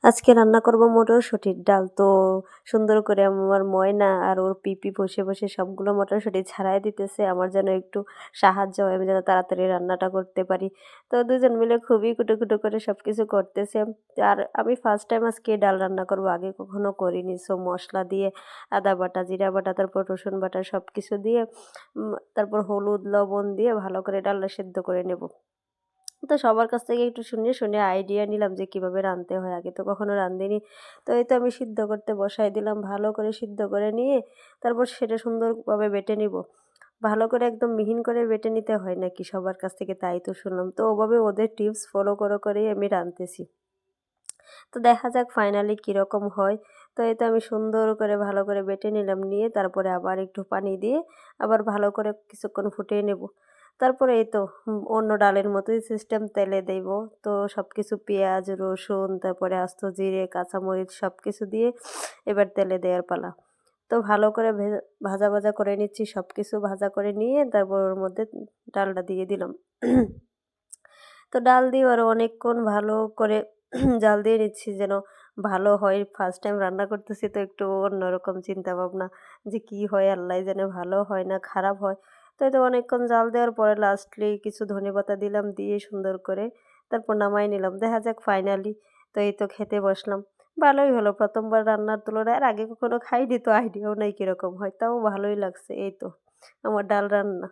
আজকে রান্না করব মটরশুঁটির ডাল। তো সুন্দর করে আমার ময়না আর ওর পিপি বসে, বসে সবগুলো মটরশুঁটি ছাড়াই দিতেছে। আমার যেন একটু সাহায্য হয়, আমি যেন তাড়াতাড়ি রান্নাটা করতে পারি। তো দুজন মিলে খুবই কুটো করে সবকিছু করতেছে। আর আমি ফার্স্ট টাইম আজকে ডাল রান্না করব। আগে কখনো করিনি। সো মসলা দিয়ে আদা বাটা, জিরা বাটা, তারপর রসুন বাটা সবকিছু দিয়ে তারপর হলুদ, লবণ দিয়ে ভালো করে ডালটা সেদ্ধ করে নেব। তো সবার কাছ থেকে একটু শুনে আইডিয়া নিলাম যে কিভাবে রাঁধতে হয়। আগে তো কখনো রাঁধিনি। তো এই তো আমি সিদ্ধ করতে বসাই দিলাম। ভালো করে সিদ্ধ করে নিয়ে তারপর সেটা সুন্দরভাবে বেটে নিব। ভালো করে একদম মিহিন করে বেটে নিতে হয় নাকি সবার কাছ থেকে, তাই তো শুনলাম। তো ওভাবে ওদের টিপস ফলো করেই আমি রাঁধতেছি। তো দেখা যাক ফাইনালি কীরকম হয়। তো এই তো আমি সুন্দর করে ভালো করে বেটে নিলাম, নিয়ে তারপরে আবার একটু পানি দিয়ে আবার ভালো করে কিছুক্ষণ ফুটিয়ে নেব। তারপরে এই তো অন্য ডালের মতোই সিস্টেম, তেলে দেব। তো সব কিছু পেঁয়াজ, রসুন, তারপরে আস্ত জিরে, কাঁচামরিচ সব কিছু দিয়ে এবার তেলে দেওয়ার পালা। তো ভালো করে ভাজা করে নিচ্ছি, সব কিছু ভাজা করে নিয়ে তারপর ওর মধ্যে ডালটা দিয়ে দিলাম। তো ডাল দিয়ে আরও অনেকক্ষণ ভালো করে জাল দিয়ে নিচ্ছি যেন ভালো হয়। ফার্স্ট টাইম রান্না করতেছি তো একটু অন্যরকম চিন্তাভাবনা যে কি হয় আল্লাহই জানে, ভালো হয় না খারাপ হয়। তো এই তো অনেকক্ষণ জাল দেওয়ার পরে লাস্টলি কিছু ধনেপাতা দিলাম, দিয়ে সুন্দর করে তারপর নামাই নিলাম। দেখা যাক ফাইনালি। তো এই তো খেতে বসলাম। ভালোই হলো, প্রথমবার রান্নার তুলনায়। আর আগে কখনো খাইনি তো আইডিয়াও নাই কীরকম হয়, তাও ভালোই লাগছে। এই তো আমার ডাল রান্না।